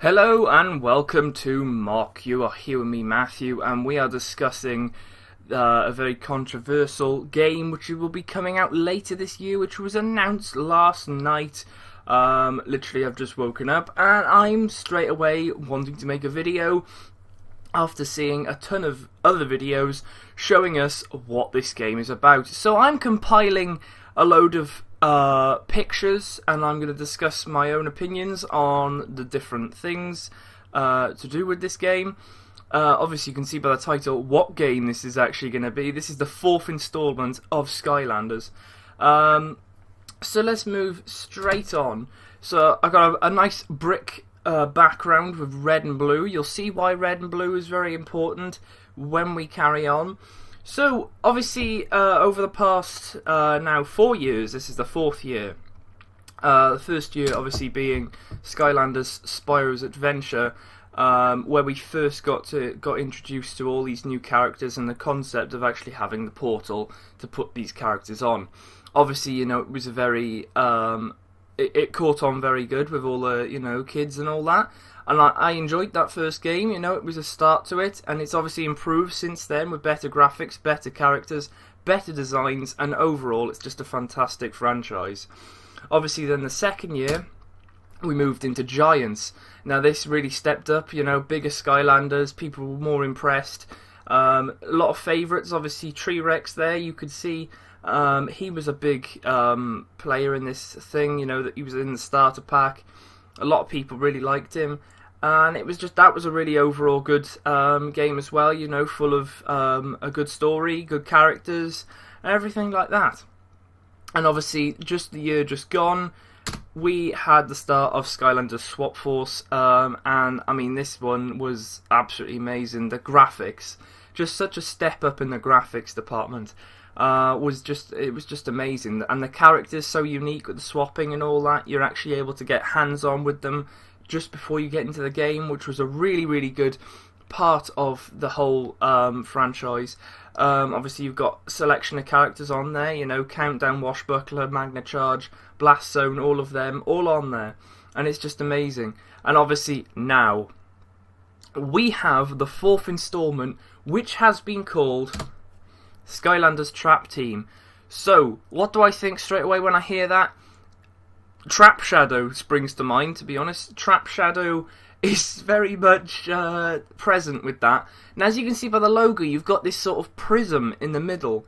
Hello and welcome to Mock. You are here with me, Matthew, and we are discussing a very controversial game which will be coming out later this year, which was announced last night. Literally, I've just woken up and I'm straight away wanting to make a video after seeing a ton of other videos showing us what this game is about. So I'm compiling a load of pictures, and I'm going to discuss my own opinions on the different things to do with this game. Obviously you can see by the title what game this is actually going to be. This is the fourth installment of Skylanders. So let's move straight on. So I got a nice brick background with red and blue. You'll see why red and blue is very important when we carry on. So, obviously, over the past, now 4 years, this is the fourth year. The first year, obviously, being Skylanders Spyro's Adventure, where we first got introduced to all these new characters and the concept of actually having the portal to put these characters on. Obviously, you know, it was a very, it caught on very good with all the, you know, kids and all that. And I enjoyed that first game, you know, it was a start to it, and it's obviously improved since then with better graphics, better characters, better designs, and overall it's just a fantastic franchise. Obviously then the second year, we moved into Giants. Now this really stepped up, you know, bigger Skylanders, people were more impressed. A lot of favourites, obviously T-Rex there, you could see he was a big player in this thing, you know, that he was in the starter pack. A lot of people really liked him, and it was just, that was a really overall good game as well, you know, full of a good story, good characters, and everything like that. And obviously, just the year just gone, we had the start of Skylanders Swap Force, and I mean, this one was absolutely amazing. The graphics, just such a step up in the graphics department. It was just amazing, and the characters so unique with the swapping and all that. You're actually able to get hands-on with them just before you get into the game, which was a really good part of the whole franchise. Obviously you've got selection of characters on there, you know, Countdown, Washbuckler, Magna Charge, Blast Zone, all of them, all on there, and it's just amazing. And obviously now we have the fourth installment, which has been called Skylanders Trap Team. So, what do I think straight away when I hear that? Trap Shadow springs to mind, to be honest. Trap Shadow is very much present with that. And as you can see by the logo, you've got this sort of prism in the middle.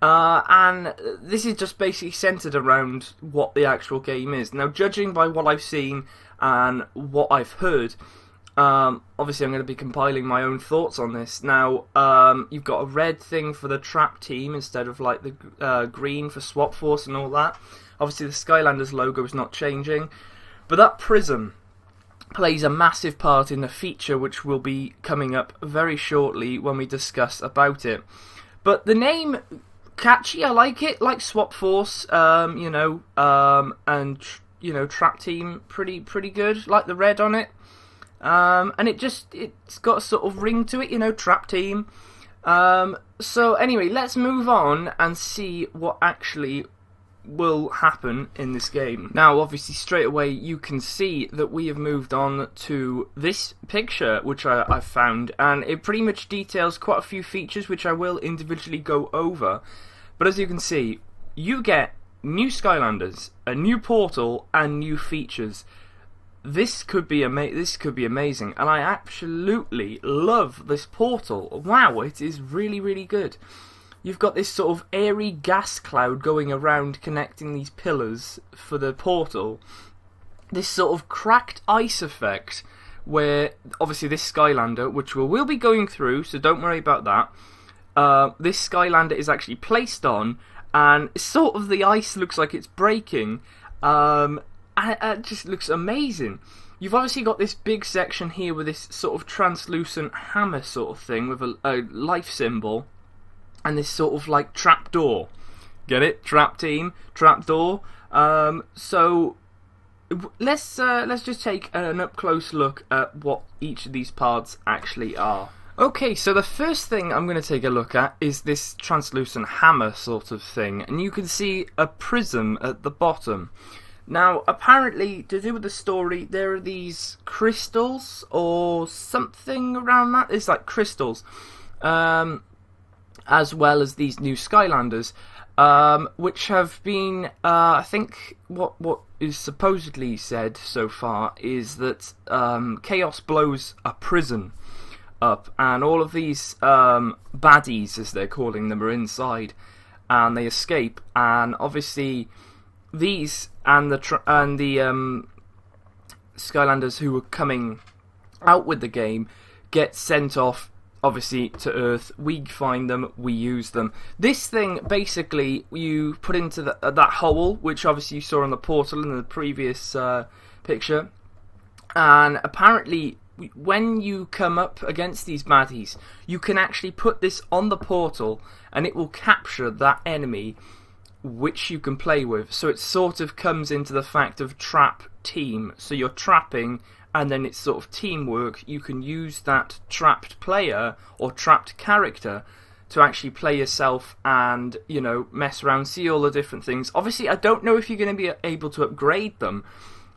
And this is just basically centered around what the actual game is. Now, judging by what I've seen and what I've heard, obviously I'm going to be compiling my own thoughts on this. Now, you've got a red thing for the Trap Team instead of like the green for Swap Force and all that. Obviously the Skylanders logo is not changing, but that prism plays a massive part in the feature which will be coming up very shortly when we discuss about it. But the name, catchy, I like it, like Swap Force, you know, and you know, Trap Team, pretty good, like the red on it. And it's got a sort of ring to it, you know, Trap Team. So anyway, let's move on and see what actually will happen in this game. Now, obviously, straight away you can see that we have moved on to this picture, which I've found, and it pretty much details quite a few features, which I will individually go over. But as you can see, you get new Skylanders, a new portal, and new features. This could be amazing, and I absolutely love this portal. Wow, it is really good. You've got this sort of airy gas cloud going around connecting these pillars for the portal. This sort of cracked ice effect, where obviously this Skylander, which we'll be going through, so don't worry about that. This Skylander is actually placed on, and sort of the ice looks like it's breaking. It just looks amazing. You've obviously got this big section here with this sort of translucent hammer sort of thing with a life symbol, and this sort of like trap door. Get it? Trap Team, trap door. So let's just take an up close look at what each of these parts actually are. Okay, so the first thing I'm going to take a look at is this translucent hammer sort of thing, and you can see a prism at the bottom. Now, apparently, to do with the story, there are these crystals or something around that. It's like crystals, as well as these new Skylanders, which have been, I think, what is supposedly said so far is that Chaos blows a prison up, and all of these baddies, as they're calling them, are inside, and they escape, and obviously these and the Skylanders who were coming out with the game get sent off, obviously, to Earth. We find them, we use them. This thing, basically, you put into that hole, which obviously you saw on the portal in the previous picture, and apparently when you come up against these baddies, you can actually put this on the portal and it will capture that enemy which you can play with. So it sort of comes into the fact of trap team. So you're trapping and then it's sort of teamwork. You can use that trapped player or trapped character to actually play yourself and, you know, mess around, see all the different things. Obviously, I don't know if you're going to be able to upgrade them.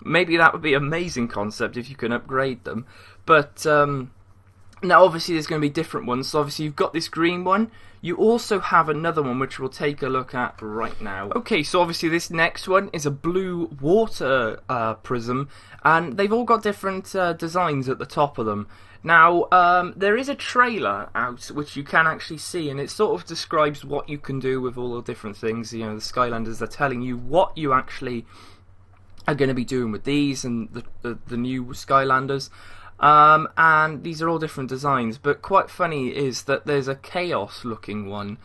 Maybe that would be an amazing concept if you can upgrade them. But now obviously there's going to be different ones. So obviously you've got this green one. You also have another one which we'll take a look at right now. Okay, so obviously this next one is a blue water prism, and they've all got different designs at the top of them. Now, there is a trailer out which you can actually see, and it sort of describes what you can do with all the different things. You know, the Skylanders are telling you what you actually are going to be doing with these and the new Skylanders. And these are all different designs, but quite funny is that there's a Chaos looking one,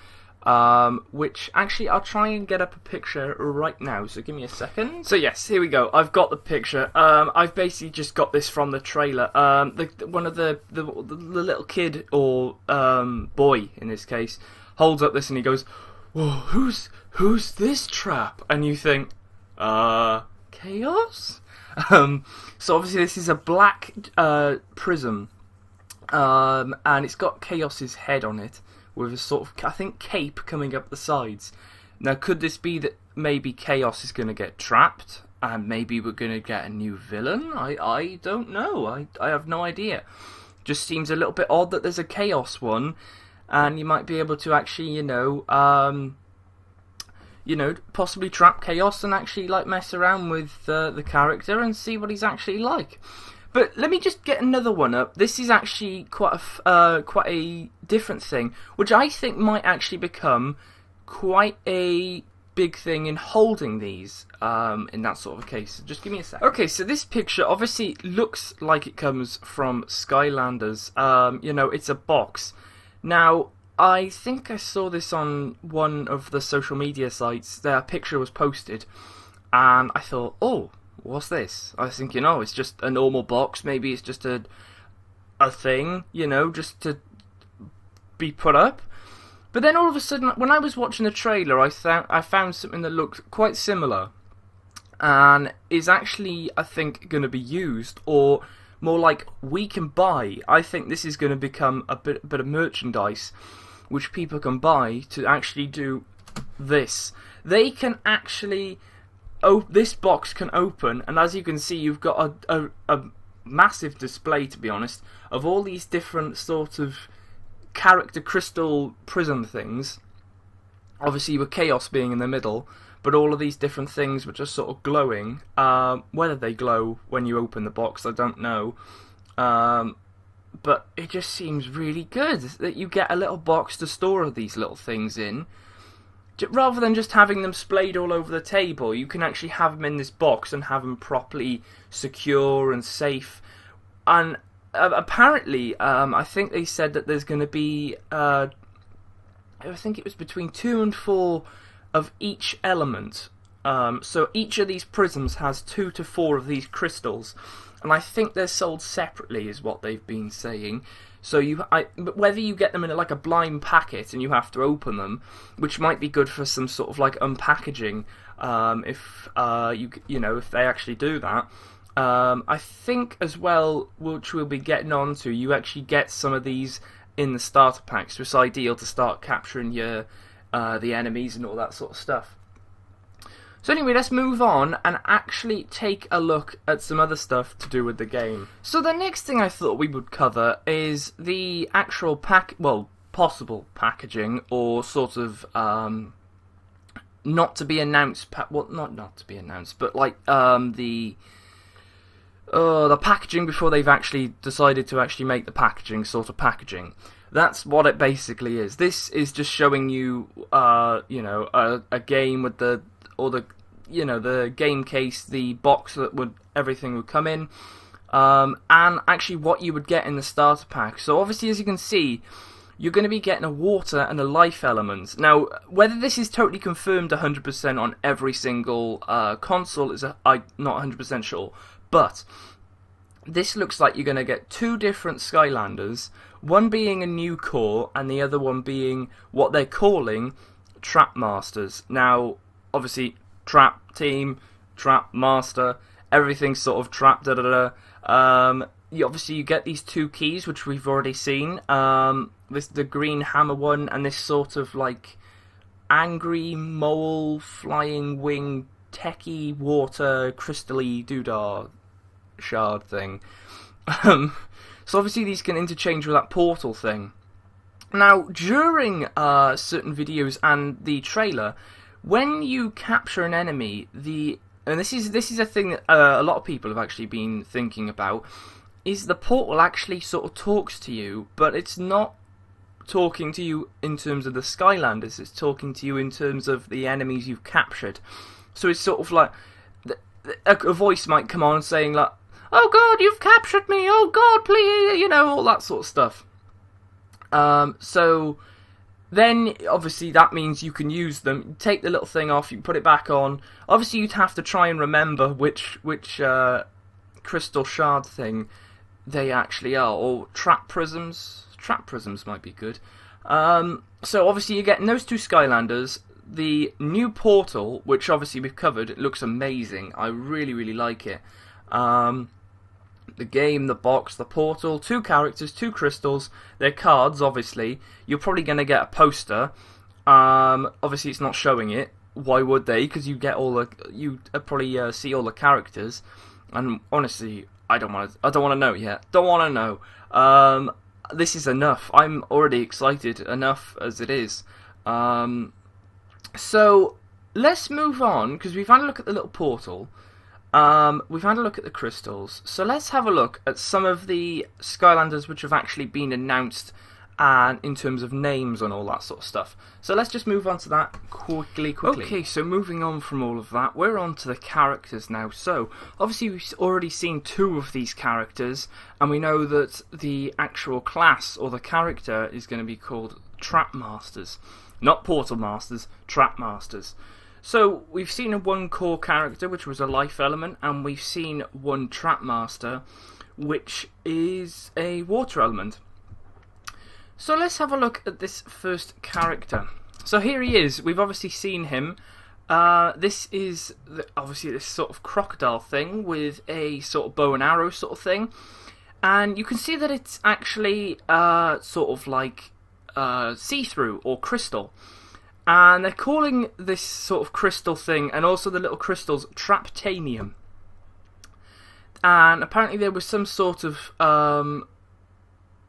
which actually I'll try and get up a picture right now, so give me a second. So yes, here we go, I've got the picture. I've basically just got this from the trailer. One of the little kid, or boy in this case, holds up this and he goes, "Whoa, who's this trap?" And you think, Chaos? So obviously this is a black prism, and it's got Chaos's head on it with a sort of, I think, cape coming up the sides. Now, could this be that maybe Chaos is going to get trapped and maybe we're going to get a new villain? I don't know. I have no idea. Just seems a little bit odd that there's a Chaos one, and you might be able to actually, you know, possibly trap Chaos and actually like mess around with the character and see what he's actually like. But let me just get another one up. This is actually quite a different thing, which I think might actually become quite a big thing in holding these in that sort of case. Just give me a sec. Okay, so this picture obviously looks like it comes from Skylanders. You know, it's a box. Now, I think I saw this on one of the social media sites. Their picture was posted, and I thought, oh, what's this? I was thinking, oh, it's just a normal box. Maybe it's just a thing, you know, just to be put up. But then all of a sudden, when I was watching the trailer, I found something that looked quite similar, and is actually, I think, going to be used, or more like we can buy. I think this is going to become a bit of merchandise which people can buy to actually do this. They can actually, this box can open, and as you can see, you've got a massive display, to be honest, of all these different sort of character crystal prism things. Obviously with Chaos being in the middle, but all of these different things which are sort of glowing. Whether they glow when you open the box, I don't know. But it just seems really good that you get a little box to store these little things in. Rather than just having them splayed all over the table, you can actually have them in this box and have them properly secure and safe. And apparently, I think they said that there's going to be, I think it was between 2 and 4 of each element. So each of these prisms has 2 to 4 of these crystals. And I think they're sold separately, is what they've been saying. So whether you get them in like a blind packet and you have to open them, which might be good for some sort of like unpackaging, if if they actually do that. I think as well, which we'll be getting on to, you actually get some of these in the starter packs, so it's ideal to start capturing your the enemies and all that sort of stuff. So anyway, let's move on and actually take a look at some other stuff to do with the game. So the next thing I thought we would cover is the actual possible packaging, or sort of not to be announced, not to be announced, but like the packaging before they've actually decided to actually make the packaging, sort of packaging. That's what it basically is. This is just showing you, a game with the game case, the box that everything would come in, and actually what you would get in the starter pack. So obviously, as you can see, you're going to be getting a water and a life element. Now, whether this is totally confirmed 100% on every single console I'm not 100% sure, but this looks like you're going to get 2 different Skylanders, one being a new core and the other one being what they're calling Trap Masters. Now, obviously, Trap Team, Trap Master, everything's sort of trap, obviously you get these 2 keys, which we've already seen. The green hammer one, and this sort of like angry mole flying wing techie water crystally doodah shard thing. So obviously these can interchange with that portal thing. Now, during certain videos and the trailer, when you capture an enemy, and this is a thing that a lot of people have actually been thinking about, is the portal actually sort of talks to you, but it's not talking to you in terms of the Skylanders, it's talking to you in terms of the enemies you've captured. So it's sort of like a voice might come on saying like, "Oh God, you've captured me! Oh God, please!" All that sort of stuff. So then, obviously, that means you can use them. Take the little thing off, you can put it back on. Obviously, you'd have to try and remember which crystal shard thing they actually are, or trap prisms. Trap prisms might be good. So obviously, you're getting those 2 Skylanders. The new portal, which obviously we've covered, it looks amazing. I really, really like it. The game, the box, the portal, 2 characters, 2 crystals, their cards, obviously. You're probably going to get a poster. Obviously, it's not showing it. Why would they? Because you get you probably see all the characters. And honestly, I don't want to know yet. Don't want to know. This is enough. I'm already excited enough as it is. So let's move on, because we've had a look at the little portal. We've had a look at the crystals, so let's have a look at some of the Skylanders which have actually been announced, and in terms of names and all that sort of stuff. So let's just move on to that quickly. Okay, so moving on from all of that, we're on to the characters now. So obviously we've already seen 2 of these characters, and we know that the actual class or the character is going to be called Trap Masters, not Portal Masters, Trap Masters. So we've seen a 1 core character, which was a life element, and we've seen 1 Trap Master, which is a water element. So let's have a look at this first character. So here he is. We've obviously seen him. This is obviously this sort of crocodile thing with a sort of bow and arrow sort of thing, and you can see that it's actually sort of like see-through or crystal. And they're calling this sort of crystal thing, and also the little crystals, Traptanium. And apparently there was some sort of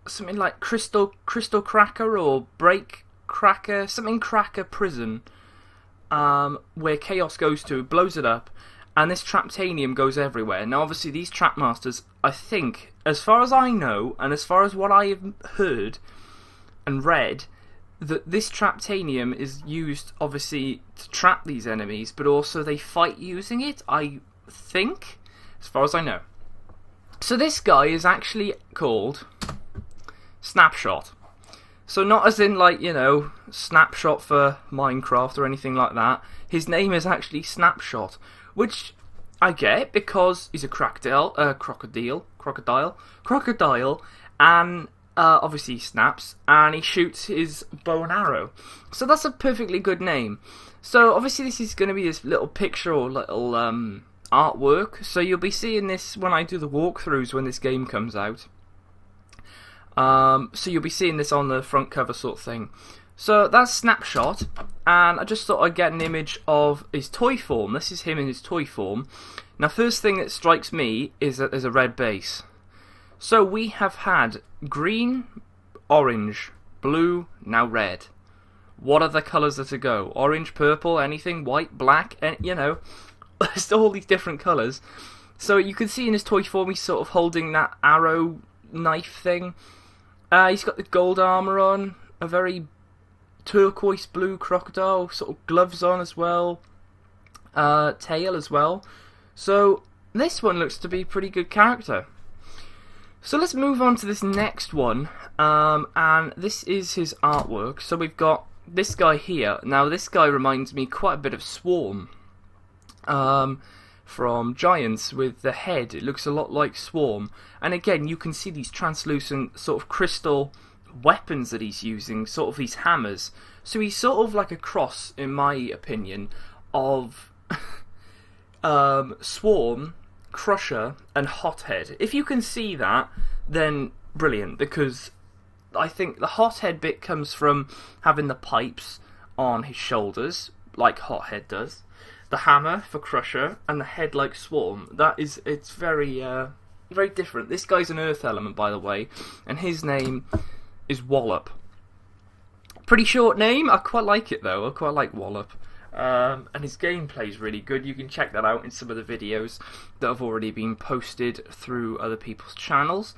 something like crystal cracker or break cracker, something cracker prison, where chaos goes to, blows it up, and this Traptanium goes everywhere. Now obviously these Trap Masters, I think, as far as I know, and as far as what I have heard and read, that this Traptanium is used obviously to trap these enemies, but also they fight using it, I think, as far as I know. So this guy is actually called SNAPSHOT. So not as in like, Snapshot for Minecraft or anything like that. His name is actually SNAPSHOT, which I get because he's a crocodile, and obviously he snaps, and he shoots his bow and arrow. So that's a perfectly good name. So obviously this is going to be this little picture or little artwork. So you'll be seeing this when I do the walkthroughs when this game comes out. So you'll be seeing this on the front cover sort of thing. So that's Snapshot, and I just thought I'd get an image of his toy form. This is him in his toy form. Now, first thing that strikes me is that there's a red base. So we have had green, orange, blue, now red. What are the colours that to go? Orange, purple, anything, white, black, and you know, there's all these different colours. So you can see in his toy form he's sort of holding that arrow knife thing. He's got the gold armour on, a very turquoise blue crocodile, sort of gloves on as well, tail as well. So this one looks to be a pretty good character. So let's move on to this next one, and this is his artwork. So we've got this guy here. Now this guy reminds me quite a bit of Swarm from Giants with the head. It looks a lot like Swarm, and again you can see these translucent sort of crystal weapons that he's using, sort of these hammers. So he's sort of like a cross, in my opinion, of Swarm, Crusher, and Hothead. If you can see that, then brilliant, because I think the Hothead bit comes from having the pipes on his shoulders, like Hothead does, the hammer for Crusher, and the head like Swarm. It's very, very different. This guy's an earth element, by the way, and his name is Wallop. Pretty short name. I quite like it though. I quite like Wallop. And his gameplay is really good. You can check that out in some of the videos that have already been posted through other people's channels.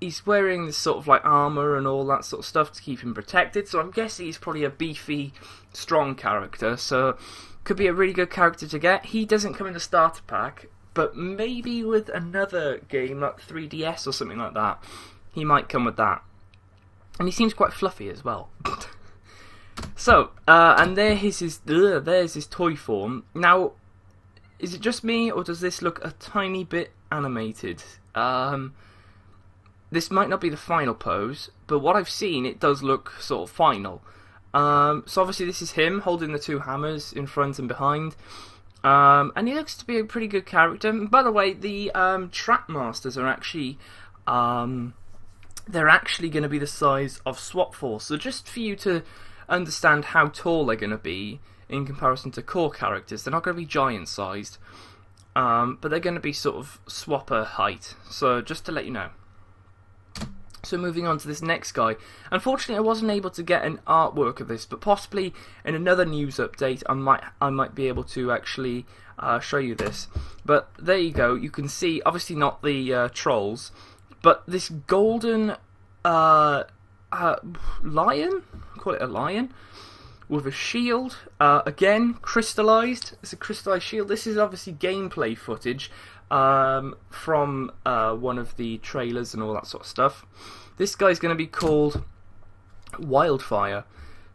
He's wearing this sort of like armour and all that sort of stuff to keep him protected, so I'm guessing he's probably a beefy, strong character, so could be a really good character to get. He doesn't come in the starter pack, but maybe with another game like 3DS or something like that, he might come with that. And he seems quite fluffy as well. So, and there's his toy form. Now, is it just me, or does this look a tiny bit animated? This might not be the final pose, but what I've seen, it does look sort of final. So obviously this is him holding the two hammers in front and behind. And he looks to be a pretty good character. And by the way, the Trap Masters are actually... they're actually going to be the size of Swap Force. So just for you to understand how tall they're going to be in comparison to core characters, they're not going to be giant sized, but they're going to be sort of swapper height. So just to let you know. So moving on to this next guy. Unfortunately, I wasn't able to get an artwork of this, but possibly in another news update, I might be able to actually show you this. But there you go. You can see, obviously not the trolls, but this golden lion, call it a lion, with a shield, again, crystallized. It's a crystallized shield. This is obviously gameplay footage from one of the trailers and all that sort of stuff. This guy's going to be called Wildfire.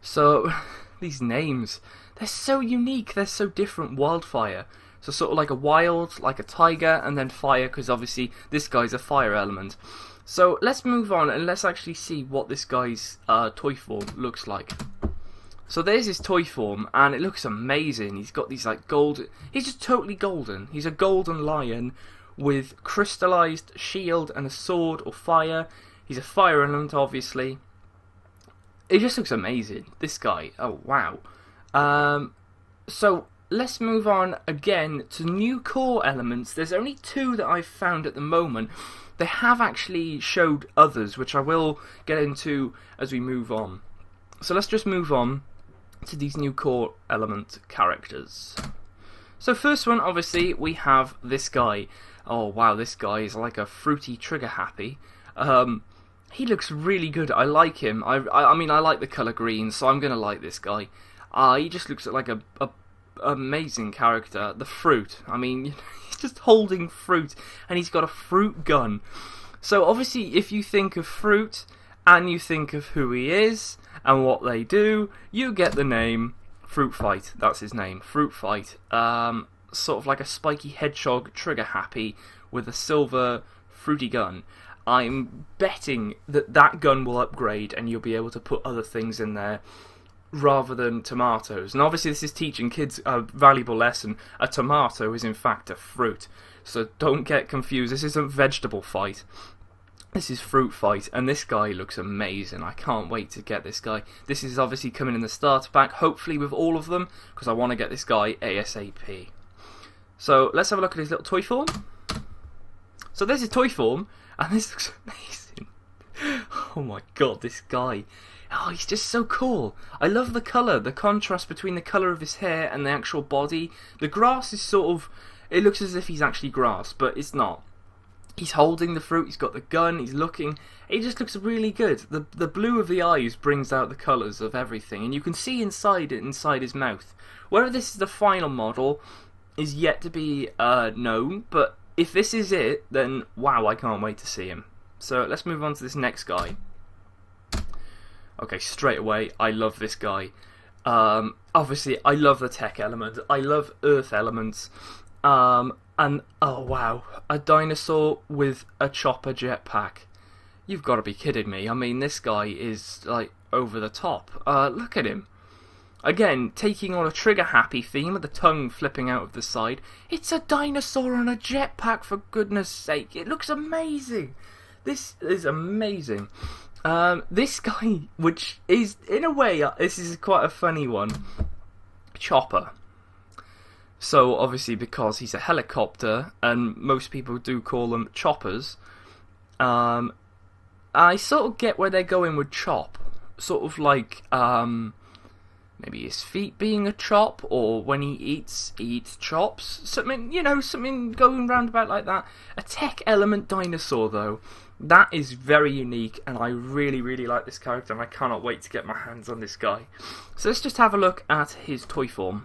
So, these names, they're so unique, they're so different. Wildfire. So sort of like a wild, like a tiger, and then fire, because obviously this guy's a fire element. So let's move on and let's actually see what this guy's toy form looks like. So there's his toy form, and it looks amazing. He's got these like gold... He's just totally golden. He's a golden lion with crystallized shield and a sword or fire. He's a fire element, obviously. It just looks amazing. This guy. Oh, wow. So let's move on again to new core elements. There's only two that I've found at the moment. They have actually showed others, which I will get into as we move on. So let's just move on to these new core element characters. So first one, obviously, we have this guy. Oh wow, this guy is like a fruity trigger happy. He looks really good. I like him. I mean, I like the colour green, so I'm gonna like this guy. He just looks like a amazing character. The fruit. I mean, he's just holding fruit, and he's got a fruit gun. So obviously, if you think of fruit and you think of who he is and what they do, you get the name Fruit Fight. That's his name, Fruit Fight. Sort of like a spiky hedgehog trigger happy with a silver fruity gun. I'm betting that that gun will upgrade and you'll be able to put other things in there rather than tomatoes. And obviously this is teaching kids a valuable lesson. A tomato is in fact a fruit. So don't get confused. This isn't Vegetable Fight. This is Fruit Fight, and this guy looks amazing. I can't wait to get this guy. This is obviously coming in the starter pack, hopefully with all of them, because I want to get this guy ASAP. So let's have a look at his little toy form. So there's his toy form, and this looks amazing. Oh my god, this guy. Oh, he's just so cool. I love the colour, the contrast between the colour of his hair and the actual body. The grass is sort of, it looks as if he's actually grass, but it's not. He's holding the fruit, he's got the gun, he's looking, it just looks really good. The blue of the eyes brings out the colours of everything, and you can see inside his mouth. Whether this is the final model is yet to be known, but if this is it, then wow, I can't wait to see him. So let's move on to this next guy. Okay, straight away, I love this guy. Obviously, I love the tech element, I love earth elements. And oh wow, a dinosaur with a chopper jetpack. You've got to be kidding me. I mean, this guy is like over the top. Look at him. Again, taking on a trigger happy theme with the tongue flipping out of the side. It's a dinosaur on a jetpack, for goodness sake. It looks amazing. This is amazing. This guy, which is, in a way, this is quite a funny one. Chopper. So, obviously, because he's a helicopter, and most people do call them choppers, I sort of get where they're going with chop. Sort of like, maybe his feet being a chop, or when he eats chops. Something, you know, something going round about like that. A tech element dinosaur, though. That is very unique, and I really, really like this character, and I cannot wait to get my hands on this guy. So let's just have a look at his toy form.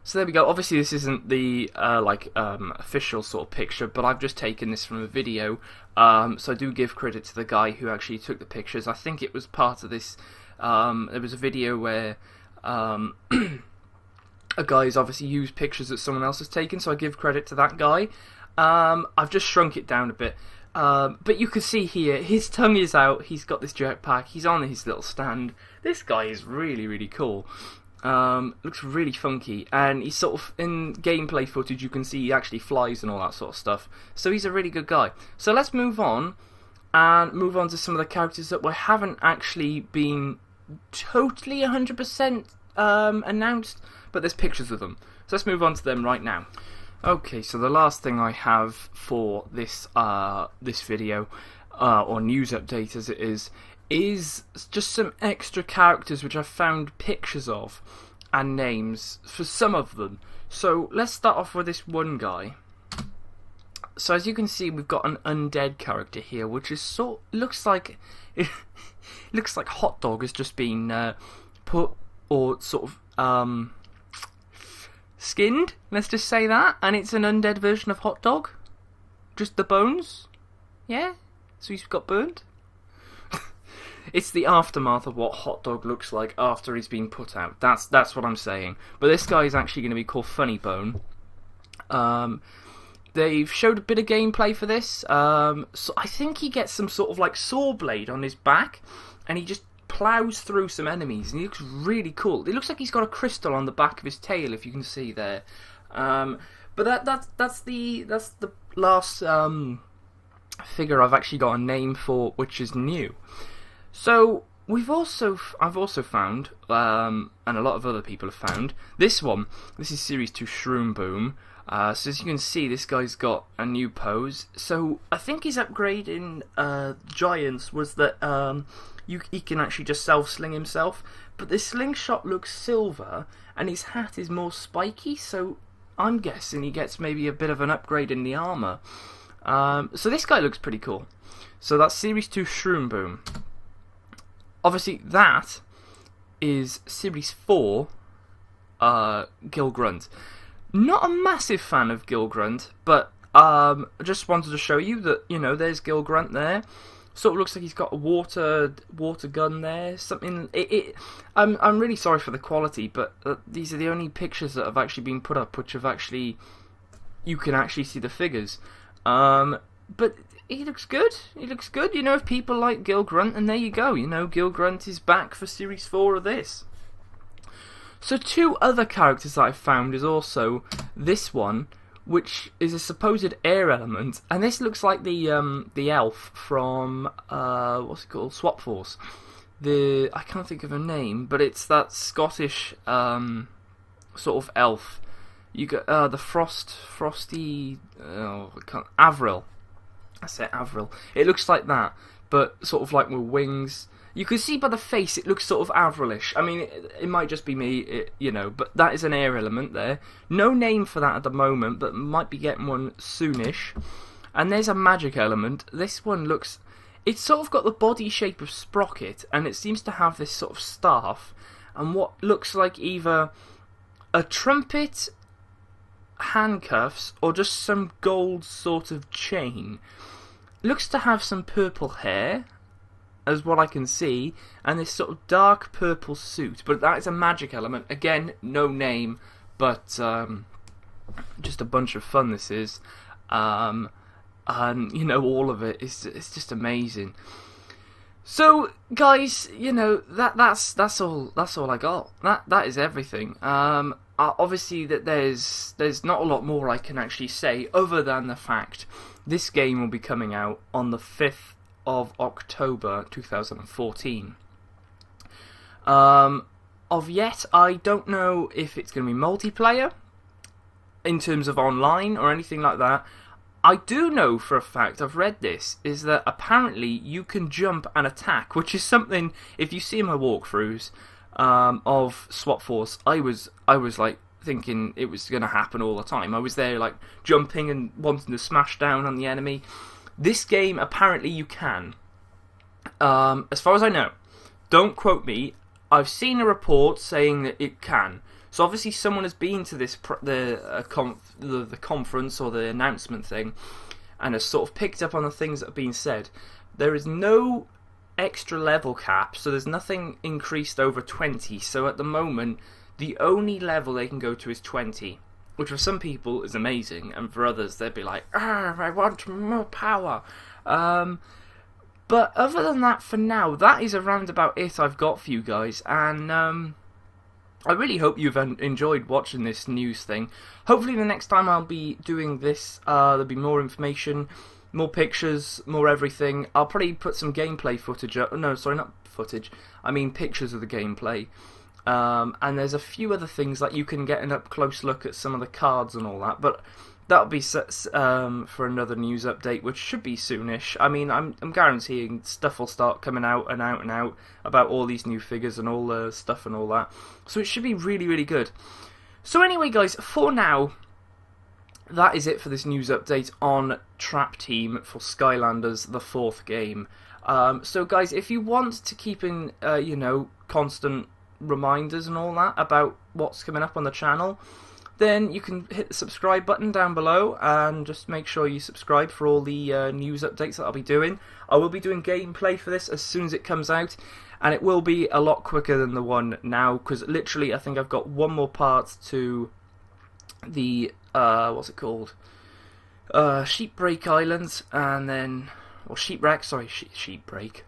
So there we go. Obviously this isn't the official sort of picture, but I've just taken this from a video. So I do give credit to the guy who actually took the pictures. I think it was part of this. There was a video where a guy's obviously used pictures that someone else has taken, so I give credit to that guy. I've just shrunk it down a bit. But you can see here, his tongue is out, he's got this jetpack, he's on his little stand. This guy is really, really cool. Looks really funky, and he's sort of, in gameplay footage you can see he actually flies and all that sort of stuff. So he's a really good guy. So let's move on, and move on to some of the characters that we haven't actually been totally 100% announced, but there's pictures of them. So let's move on to them right now. Okay, so the last thing I have for this this video, or news update as it is just some extra characters which I've found pictures of and names for some of them. So let's start off with this one guy. So as you can see, we've got an undead character here, which is looks like Hot Dog has just been put, or sort of skinned, let's just say that, and it's an undead version of Hot Dog. Just the bones, yeah. So he's got burned. It's the aftermath of what Hot Dog looks like after he's been put out. That's what I'm saying. But this guy is actually going to be called Funny Bone. They've showed a bit of gameplay for this. So I think he gets some sort of like saw blade on his back, and he just plows through some enemies, and he looks really cool. It looks like he's got a crystal on the back of his tail, if you can see there. But that's the last figure I've actually got a name for, which is new. So I've also found, and a lot of other people have found, this one. This is Series 2 Shroom Boom. So as you can see, this guy's got a new pose. So I think his upgrade in Giants was that he can actually just self-sling himself. But the slingshot looks silver, and his hat is more spiky, so I'm guessing he gets maybe a bit of an upgrade in the armour. So this guy looks pretty cool. So that's Series 2 Shroom Boom. Obviously, that is Series 4 Gil Grunt. Not a massive fan of Gil Grunt, but I just wanted to show you that, you know, there's Gil Grunt there. Sort of looks like he's got a water gun there. Something. I'm really sorry for the quality, but these are the only pictures that have actually been put up, which have actually, you can actually see the figures. But he looks good. He looks good. You know, if people like Gil Grunt, and there you go. You know, Gil Grunt is back for Series 4 of this. So two other characters that I found is also this one, which is a supposed air element, and this looks like the elf from what's it called, Swap Force. I can't think of her name, but it's that Scottish sort of elf. You got the frosty Avril. I said Avril. It looks like that, but sort of like with wings. You can see by the face it looks sort of Avrilish. I mean, it might just be me, but that is an air element there. No name for that at the moment, but might be getting one soonish. And there's a magic element. This one looks... It's sort of got the body shape of Sprocket, and it seems to have this sort of staff, and what looks like either a trumpet, handcuffs, or just some gold sort of chain. Looks to have some purple hair, as what I can see, and this sort of dark purple suit, but that is a magic element. Again, no name, but just a bunch of fun this is, and all of it is, it's just amazing. So guys, that's all I got. That is everything. Obviously that there's not a lot more I can actually say other than the fact this game will be coming out on the 5th of October 2014. Of yet, I don't know if it's going to be multiplayer in terms of online or anything like that. I do know for a fact, I've read this, is that apparently you can jump and attack, which is something, if you see my walkthroughs of Swap Force, I was like thinking it was going to happen all the time. I was there like jumping and wanting to smash down on the enemy. This game, apparently you can. As far as I know. Don't quote me. I've seen a report saying that it can. So obviously someone has been to this the conference or the announcement thing and has sort of picked up on the things that have been said. There is no extra level cap, so there's nothing increased over 20. So at the moment, the only level they can go to is 20. Which for some people is amazing, and for others they'd be like, I want more power. But other than that, for now, that is around about it I've got for you guys, and I really hope you've enjoyed watching this news thing. Hopefully the next time I'll be doing this, there'll be more information, more pictures, more everything. I'll probably put some gameplay footage up. No, sorry, not footage. I mean pictures of the gameplay. And there's a few other things like you can get an up-close look at some of the cards and all that, but that'll be set for another news update, which should be soonish. I mean, I'm guaranteeing stuff will start coming out and out and out about all these new figures and all the stuff and all that, so it should be really, really good. So anyway, guys, for now, that is it for this news update on Trap Team for Skylanders, the 4th game. So guys, if you want to keep in, constant reminders and all that about what's coming up on the channel, then you can hit the subscribe button down below and just make sure you subscribe for all the news updates that I'll be doing. I will be doing gameplay for this as soon as it comes out, and it will be a lot quicker than the one now, because literally I think I've got one more part to the what's it called, Sheepbreak Islands, and then, or Sheepwreck, sorry, Sheepbreak,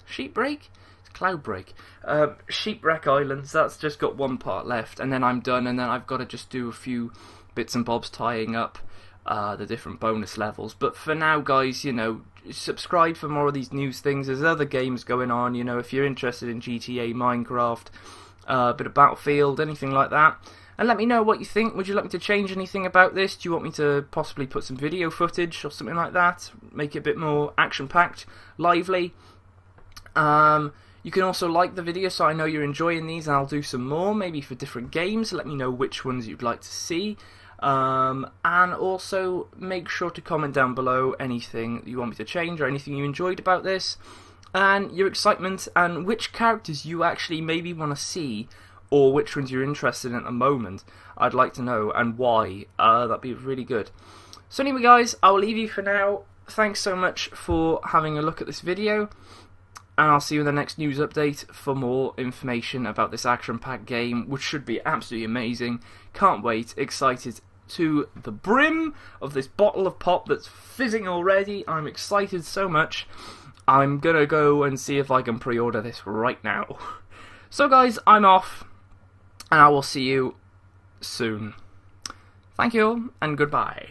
Cloudbreak, Sheepwreck Islands. That's just got one part left, and then I'm done, and then I've got to just do a few bits and bobs tying up the different bonus levels. But for now, guys, subscribe for more of these news things. There's other games going on, if you're interested in GTA, Minecraft, a bit of Battlefield, anything like that. And let me know what you think. Would you like me to change anything about this? Do you want me to possibly put some video footage or something like that? Make it a bit more action-packed, lively. You can also like the video so I know you're enjoying these, and I'll do some more, maybe for different games. Let me know which ones you'd like to see. And also make sure to comment down below anything you want me to change or anything you enjoyed about this, and your excitement, and which characters you actually maybe want to see, or which ones you're interested in at the moment. I'd like to know, and why. That'd be really good. So anyway, guys, I'll leave you for now. Thanks so much for having a look at this video, and I'll see you in the next news update for more information about this action-packed game, which should be absolutely amazing. Can't wait. Excited to the brim of this bottle of pop that's fizzing already. I'm excited so much. I'm gonna go and see if I can pre-order this right now. So guys, I'm off, and I will see you soon. Thank you, and goodbye.